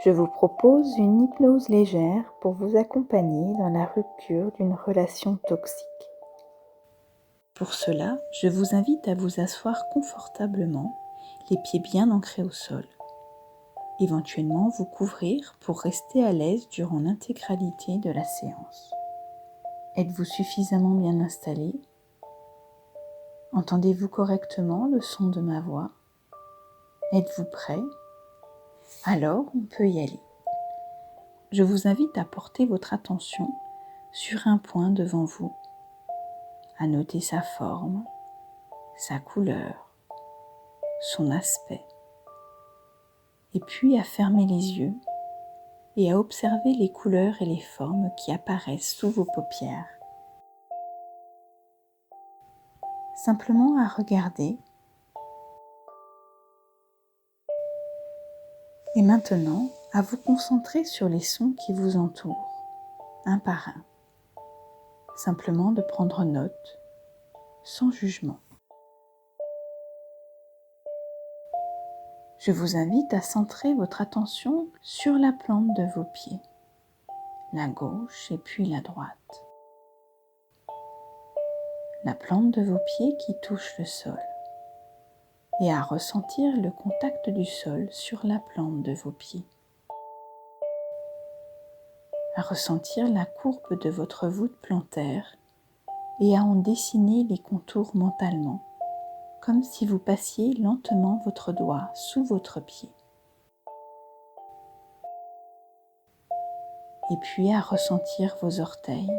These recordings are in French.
Je vous propose une hypnose légère pour vous accompagner dans la rupture d'une relation toxique. Pour cela, je vous invite à vous asseoir confortablement, les pieds bien ancrés au sol. Éventuellement vous couvrir pour rester à l'aise durant l'intégralité de la séance. Êtes-vous suffisamment bien installé? Entendez-vous correctement le son de ma voix? Êtes-vous prêt? Alors on peut y aller. Je vous invite à porter votre attention sur un point devant vous, à noter sa forme, sa couleur, son aspect, et puis à fermer les yeux et à observer les couleurs et les formes qui apparaissent sous vos paupières. Simplement à regarder. Et maintenant, à vous concentrer sur les sons qui vous entourent, un par un. Simplement de prendre note, sans jugement. Je vous invite à centrer votre attention sur la plante de vos pieds, la gauche et puis la droite. La plante de vos pieds qui touche le sol et à ressentir le contact du sol sur la plante de vos pieds. À ressentir la courbe de votre voûte plantaire et à en dessiner les contours mentalement, comme si vous passiez lentement votre doigt sous votre pied. Et puis à ressentir vos orteils,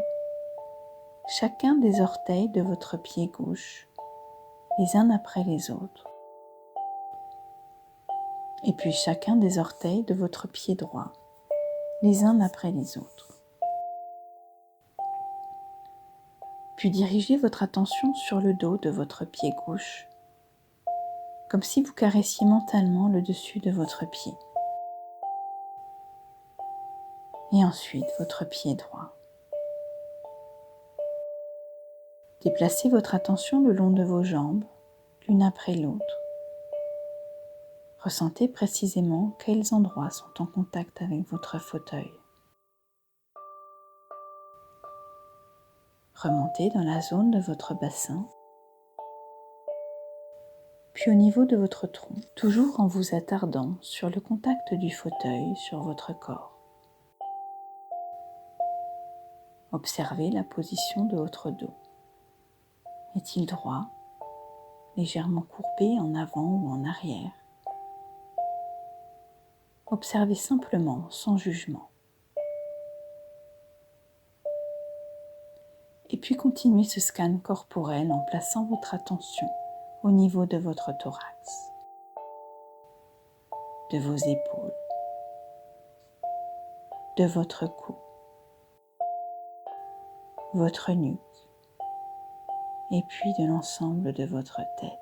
chacun des orteils de votre pied gauche, les uns après les autres. Et puis chacun des orteils de votre pied droit, les uns après les autres. Puis dirigez votre attention sur le dos de votre pied gauche, comme si vous caressiez mentalement le dessus de votre pied. Et ensuite votre pied droit. Déplacez votre attention le long de vos jambes, l'une après l'autre. Ressentez précisément quels endroits sont en contact avec votre fauteuil. Remontez dans la zone de votre bassin, puis au niveau de votre tronc, toujours en vous attardant sur le contact du fauteuil sur votre corps. Observez la position de votre dos. Est-il droit, légèrement courbé en avant ou en arrière? Observez simplement, sans jugement. Et puis continuez ce scan corporel en plaçant votre attention au niveau de votre thorax, de vos épaules, de votre cou, votre nuque, et puis de l'ensemble de votre tête.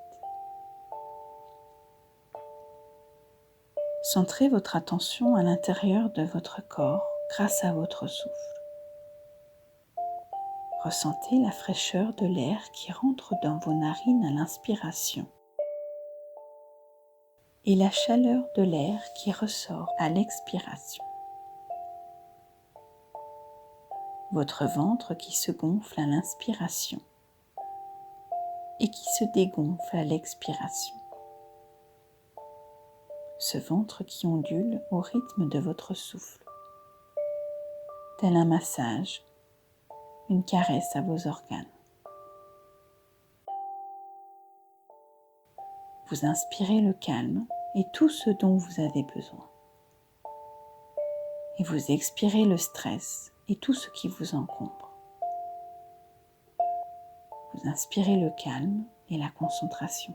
Centrez votre attention à l'intérieur de votre corps grâce à votre souffle. Ressentez la fraîcheur de l'air qui rentre dans vos narines à l'inspiration et la chaleur de l'air qui ressort à l'expiration. Votre ventre qui se gonfle à l'inspiration et qui se dégonfle à l'expiration. Ce ventre qui ondule au rythme de votre souffle, tel un massage, une caresse à vos organes. Vous inspirez le calme et tout ce dont vous avez besoin. Et vous expirez le stress et tout ce qui vous encombre. Vous inspirez le calme et la concentration.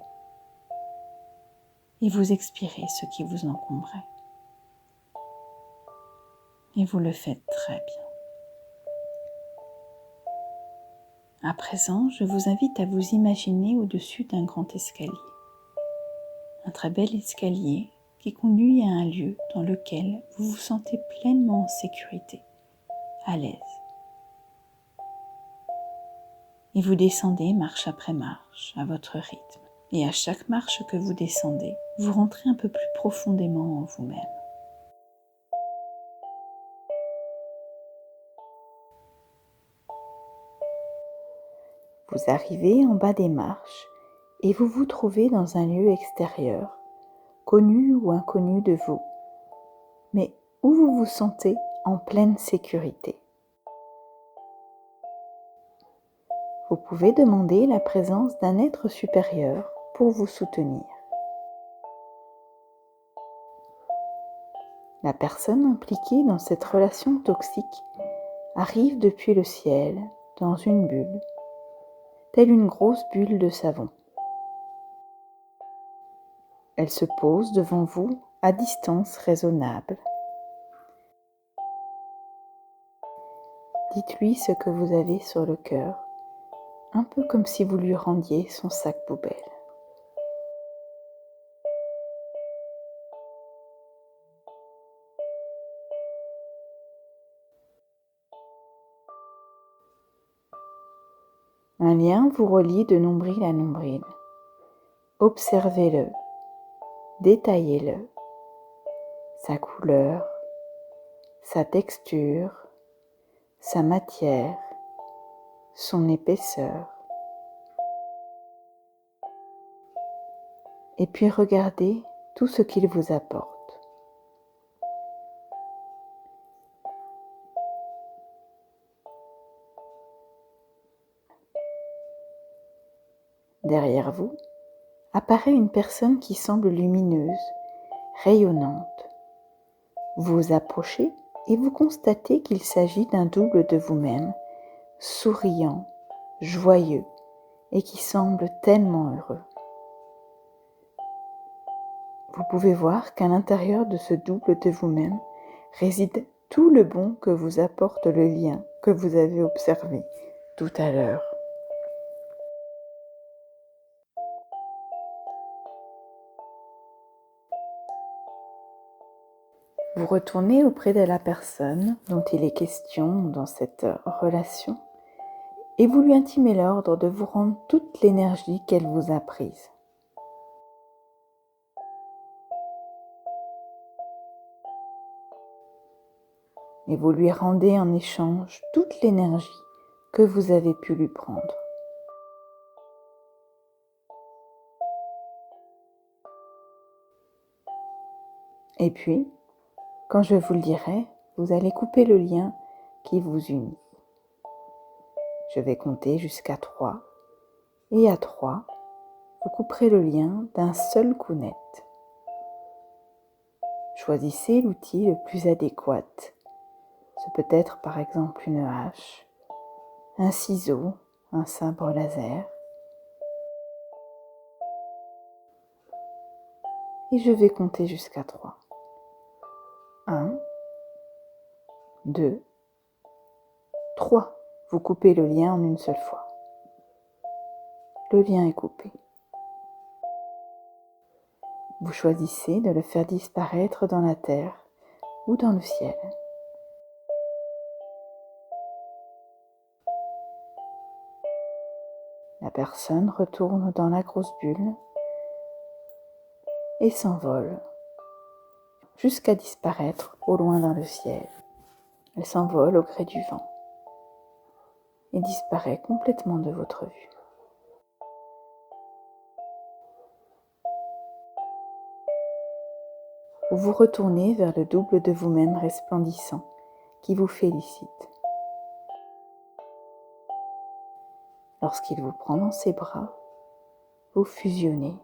Et vous expirez ce qui vous encombrait. Et vous le faites très bien. À présent, je vous invite à vous imaginer au-dessus d'un grand escalier. Un très bel escalier qui conduit à un lieu dans lequel vous vous sentez pleinement en sécurité, à l'aise. Et vous descendez marche après marche, à votre rythme. Et à chaque marche que vous descendez, vous rentrez un peu plus profondément en vous-même. Vous arrivez en bas des marches et vous vous trouvez dans un lieu extérieur, connu ou inconnu de vous, mais où vous vous sentez en pleine sécurité. Vous pouvez demander la présence d'un être supérieur pour vous soutenir. La personne impliquée dans cette relation toxique arrive depuis le ciel dans une bulle, telle une grosse bulle de savon. Elle se pose devant vous à distance raisonnable. Dites-lui ce que vous avez sur le cœur, un peu comme si vous lui rendiez son sac poubelle. Un lien vous relie de nombril à nombril. Observez-le, détaillez-le, sa couleur, sa texture, sa matière, son épaisseur. Et puis regardez tout ce qu'il vous apporte. Derrière vous apparaît une personne qui semble lumineuse, rayonnante. Vous vous approchez et vous constatez qu'il s'agit d'un double de vous-même, souriant, joyeux et qui semble tellement heureux. Vous pouvez voir qu'à l'intérieur de ce double de vous-même réside tout le bon que vous apporte le lien que vous avez observé tout à l'heure. Vous retournez auprès de la personne dont il est question dans cette relation et vous lui intimez l'ordre de vous rendre toute l'énergie qu'elle vous a prise. Et vous lui rendez en échange toute l'énergie que vous avez pu lui prendre. Et puis, quand je vous le dirai, vous allez couper le lien qui vous unit. Je vais compter jusqu'à 3 et à 3, vous couperez le lien d'un seul coup net. Choisissez l'outil le plus adéquat. Ce peut être par exemple une hache, un ciseau, un sabre laser. Et je vais compter jusqu'à 3. 1, 2, 3. Vous coupez le lien en une seule fois. Le lien est coupé. Vous choisissez de le faire disparaître dans la terre ou dans le ciel. La personne retourne dans la grosse bulle et s'envole jusqu'à disparaître au loin dans le ciel. Elle s'envole au gré du vent et disparaît complètement de votre vue. Vous vous retournez vers le double de vous-même resplendissant qui vous félicite. Lorsqu'il vous prend dans ses bras, vous fusionnez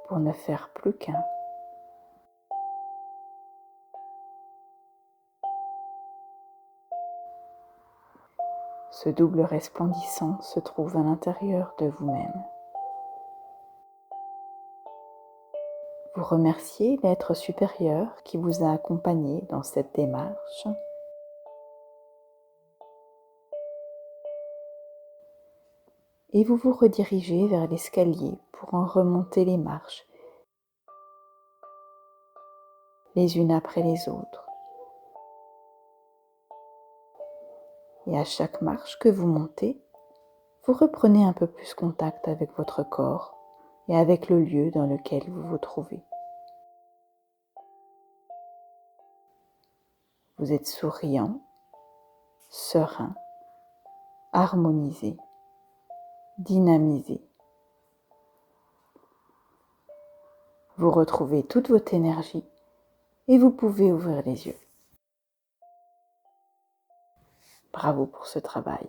pour ne faire plus qu'un. Ce double resplendissant se trouve à l'intérieur de vous-même. Vous remerciez l'être supérieur qui vous a accompagné dans cette démarche. Et vous vous redirigez vers l'escalier pour en remonter les marches, les unes après les autres. Et à chaque marche que vous montez, vous reprenez un peu plus contact avec votre corps et avec le lieu dans lequel vous vous trouvez. Vous êtes souriant, serein, harmonisé dynamisé. Vous retrouvez toute votre énergie et vous pouvez ouvrir les yeux. Bravo pour ce travail.